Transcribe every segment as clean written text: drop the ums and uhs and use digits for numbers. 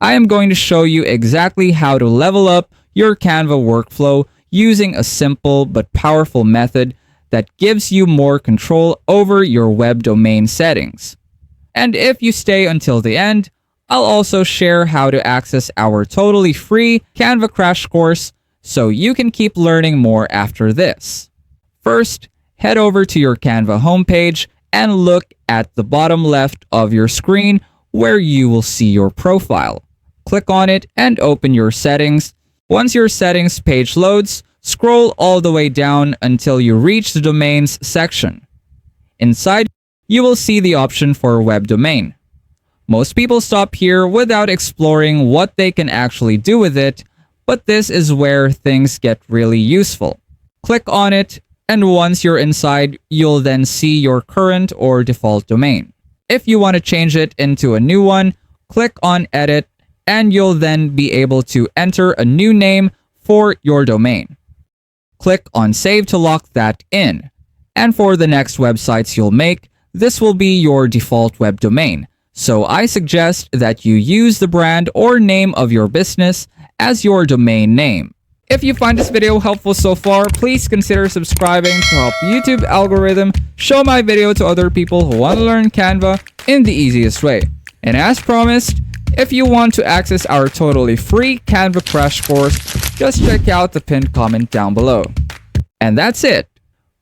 I am going to show you exactly how to level up your Canva workflow using a simple but powerful method that gives you more control over your web domain settings. And if you stay until the end, I'll also share how to access our totally free Canva crash course so you can keep learning more after this. First, head over to your Canva homepage and look at the bottom left of your screen where you will see your profile. Click on it and open your settings. Once your settings page loads, scroll all the way down until you reach the domains section. Inside, you will see the option for web domain. Most people stop here without exploring what they can actually do with it, but this is where things get really useful. Click on it, and once you're inside, you'll then see your current or default domain. If you want to change it into a new one, click on Edit, and you'll then be able to enter a new name for your domain. Click on Save to lock that in. And for the next websites you'll make, this will be your default web domain. So I suggest that you use the brand or name of your business as your domain name. If you find this video helpful so far, please consider subscribing to help YouTube algorithm show my video to other people who want to learn Canva in the easiest way. And as promised, if you want to access our totally free Canva crash course, just check out the pinned comment down below. And that's it.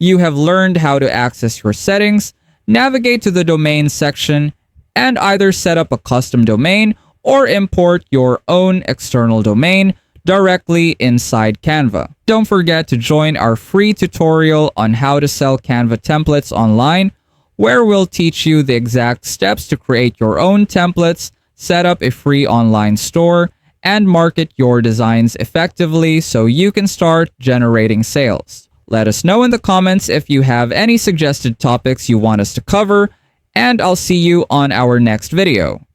You have learned how to access your settings, navigate to the domain section, and either set up a custom domain or import your own external domain directly inside Canva. Don't forget to join our free tutorial on how to sell Canva templates online, where we'll teach you the exact steps to create your own templates, set up a free online store, and market your designs effectively so you can start generating sales. Let us know in the comments if you have any suggested topics you want us to cover, and I'll see you on our next video.